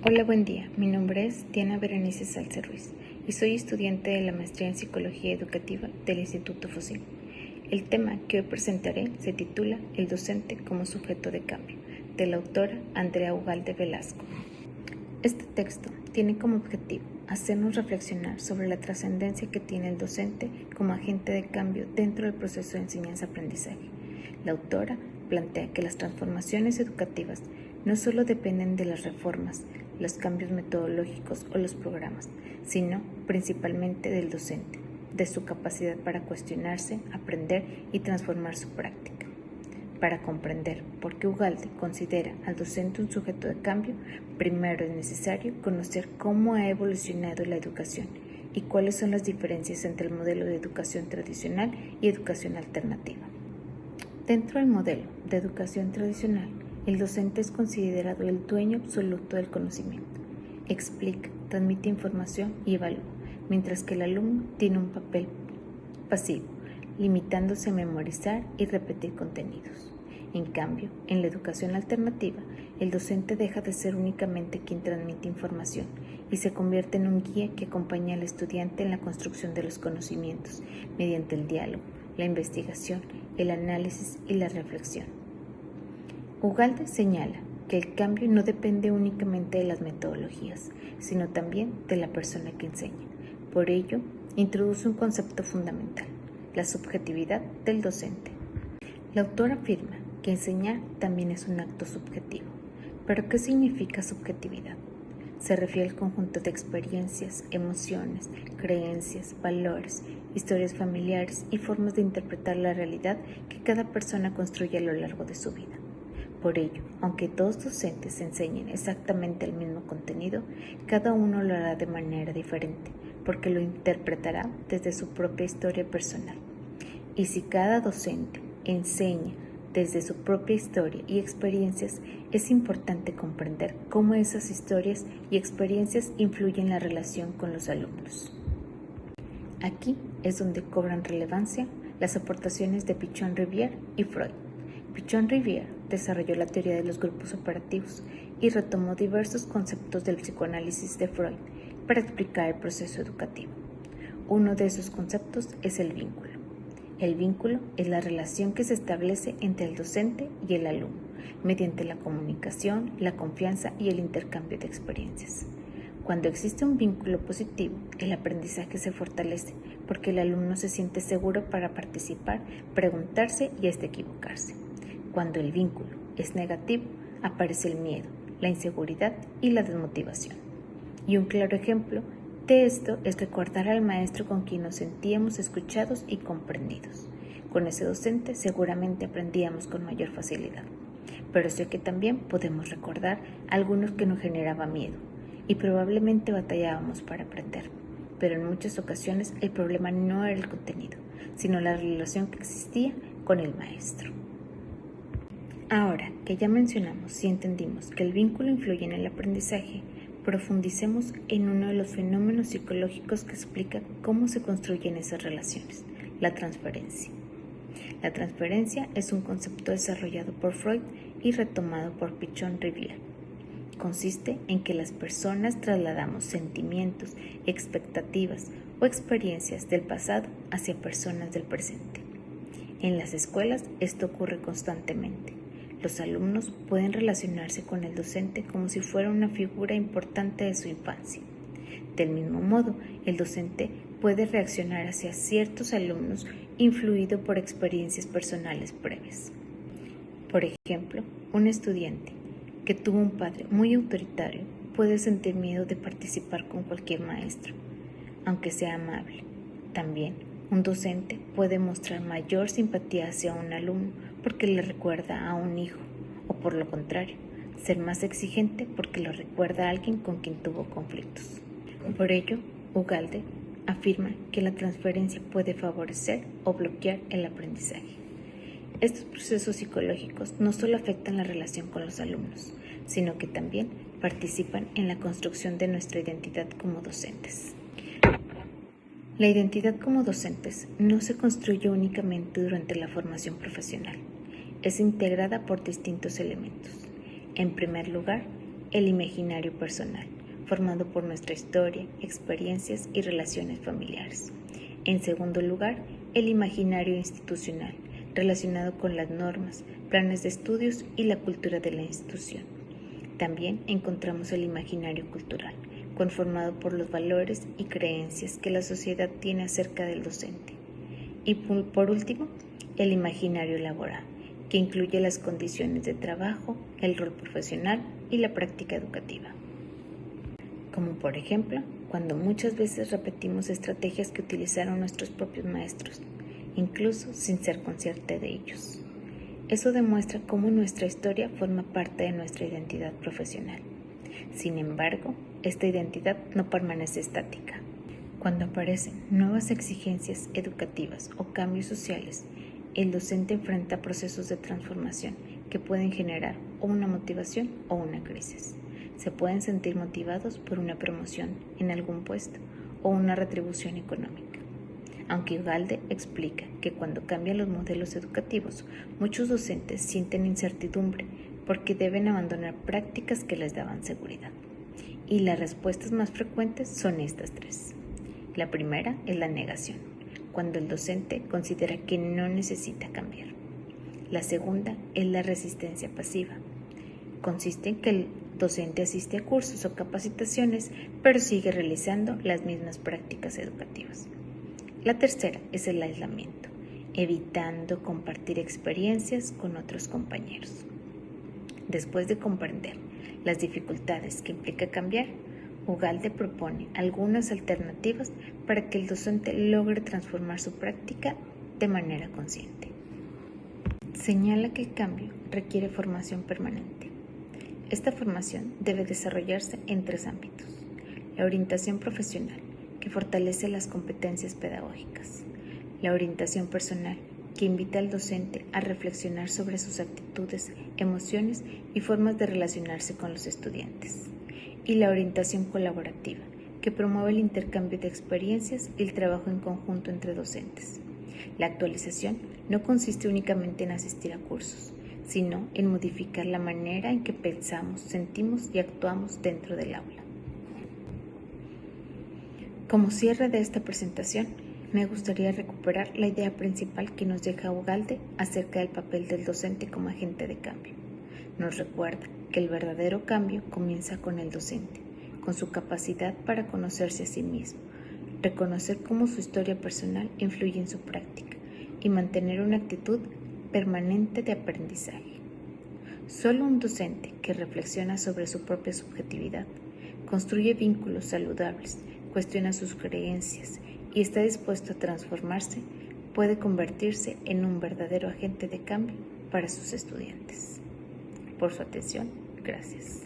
Hola, buen día. Mi nombre es Diana Berenice Salce Ruiz y soy estudiante de la Maestría en Psicología Educativa del Instituto FOSIL. El tema que hoy presentaré se titula El docente como sujeto de cambio, de la autora Andrea Ugalde Velasco. Este texto tiene como objetivo hacernos reflexionar sobre la trascendencia que tiene el docente como agente de cambio dentro del proceso de enseñanza-aprendizaje. La autora plantea que las transformaciones educativas no solo dependen de las reformas, los cambios metodológicos o los programas, sino principalmente del docente, de su capacidad para cuestionarse, aprender y transformar su práctica. Para comprender por qué Ugalde considera al docente un sujeto de cambio, primero es necesario conocer cómo ha evolucionado la educación y cuáles son las diferencias entre el modelo de educación tradicional y educación alternativa. Dentro del modelo de educación tradicional, el docente es considerado el dueño absoluto del conocimiento. Explica, transmite información y evalúa, mientras que el alumno tiene un papel pasivo, limitándose a memorizar y repetir contenidos. En cambio, en la educación alternativa, el docente deja de ser únicamente quien transmite información y se convierte en un guía que acompaña al estudiante en la construcción de los conocimientos mediante el diálogo, la investigación, el análisis y la reflexión. Ugalde señala que el cambio no depende únicamente de las metodologías, sino también de la persona que enseña. Por ello, introduce un concepto fundamental, la subjetividad del docente. La autora afirma que enseñar también es un acto subjetivo. ¿Pero qué significa subjetividad? Se refiere al conjunto de experiencias, emociones, creencias, valores, historias familiares y formas de interpretar la realidad que cada persona construye a lo largo de su vida. Por ello, aunque todos docentes enseñen exactamente el mismo contenido, cada uno lo hará de manera diferente, porque lo interpretará desde su propia historia personal. Y si cada docente enseña desde su propia historia y experiencias, es importante comprender cómo esas historias y experiencias influyen en la relación con los alumnos. Aquí es donde cobran relevancia las aportaciones de Pichon-Rivière y Freud. Pichon-Rivière desarrolló la teoría de los grupos operativos y retomó diversos conceptos del psicoanálisis de Freud para explicar el proceso educativo. Uno de esos conceptos es el vínculo. El vínculo es la relación que se establece entre el docente y el alumno, mediante la comunicación, la confianza y el intercambio de experiencias. Cuando existe un vínculo positivo, el aprendizaje se fortalece porque el alumno se siente seguro para participar, preguntarse y hasta equivocarse. Cuando el vínculo es negativo, aparece el miedo, la inseguridad y la desmotivación. Y un claro ejemplo de esto es recordar al maestro con quien nos sentíamos escuchados y comprendidos. Con ese docente seguramente aprendíamos con mayor facilidad. Pero sé que también podemos recordar a algunos que nos generaba miedo y probablemente batallábamos para aprender. Pero en muchas ocasiones el problema no era el contenido, sino la relación que existía con el maestro. Ahora que ya mencionamos y entendimos que el vínculo influye en el aprendizaje, profundicemos en uno de los fenómenos psicológicos que explica cómo se construyen esas relaciones, la transferencia. La transferencia es un concepto desarrollado por Freud y retomado por Pichon-Rivière. Consiste en que las personas trasladamos sentimientos, expectativas o experiencias del pasado hacia personas del presente. En las escuelas esto ocurre constantemente. Los alumnos pueden relacionarse con el docente como si fuera una figura importante de su infancia. Del mismo modo, el docente puede reaccionar hacia ciertos alumnos influido por experiencias personales previas. Por ejemplo, un estudiante que tuvo un padre muy autoritario puede sentir miedo de participar con cualquier maestro, aunque sea amable. También, un docente puede mostrar mayor simpatía hacia un alumno porque le recuerda a un hijo, o por lo contrario, ser más exigente porque lo recuerda a alguien con quien tuvo conflictos. Por ello, Ugalde afirma que la transferencia puede favorecer o bloquear el aprendizaje. Estos procesos psicológicos no solo afectan la relación con los alumnos, sino que también participan en la construcción de nuestra identidad como docentes. La identidad como docentes no se construye únicamente durante la formación profesional. Es integrada por distintos elementos. En primer lugar, el imaginario personal, formado por nuestra historia, experiencias y relaciones familiares. En segundo lugar, el imaginario institucional, relacionado con las normas, planes de estudios y la cultura de la institución. También encontramos el imaginario cultural, conformado por los valores y creencias que la sociedad tiene acerca del docente. Y por último, el imaginario laboral, que incluye las condiciones de trabajo, el rol profesional y la práctica educativa. Como por ejemplo, cuando muchas veces repetimos estrategias que utilizaron nuestros propios maestros, incluso sin ser consciente de ellos. Eso demuestra cómo nuestra historia forma parte de nuestra identidad profesional. Sin embargo, esta identidad no permanece estática. Cuando aparecen nuevas exigencias educativas o cambios sociales, el docente enfrenta procesos de transformación que pueden generar o una motivación o una crisis. Se pueden sentir motivados por una promoción en algún puesto o una retribución económica. Aunque Ugalde explica que cuando cambian los modelos educativos, muchos docentes sienten incertidumbre porque deben abandonar prácticas que les daban seguridad. Y las respuestas más frecuentes son estas tres. La primera es la negación, cuando el docente considera que no necesita cambiar. La segunda es la resistencia pasiva. Consiste en que el docente asiste a cursos o capacitaciones, pero sigue realizando las mismas prácticas educativas. La tercera es el aislamiento, evitando compartir experiencias con otros compañeros. Después de comprender las dificultades que implica cambiar, Ugalde propone algunas alternativas para que el docente logre transformar su práctica de manera consciente. Señala que el cambio requiere formación permanente. Esta formación debe desarrollarse en tres ámbitos: la orientación profesional, que fortalece las competencias pedagógicas; la orientación personal, que invita al docente a reflexionar sobre sus actitudes, emociones y formas de relacionarse con los estudiantes; y la orientación colaborativa, que promueve el intercambio de experiencias y el trabajo en conjunto entre docentes. La actualización no consiste únicamente en asistir a cursos, sino en modificar la manera en que pensamos, sentimos y actuamos dentro del aula. Como cierre de esta presentación, me gustaría recuperar la idea principal que nos deja Ugalde acerca del papel del docente como agente de cambio. Nos recuerda que el verdadero cambio comienza con el docente, con su capacidad para conocerse a sí mismo, reconocer cómo su historia personal influye en su práctica y mantener una actitud permanente de aprendizaje. Solo un docente que reflexiona sobre su propia subjetividad, construye vínculos saludables, cuestiona sus creencias y está dispuesto a transformarse, puede convertirse en un verdadero agente de cambio para sus estudiantes. Por su atención, gracias.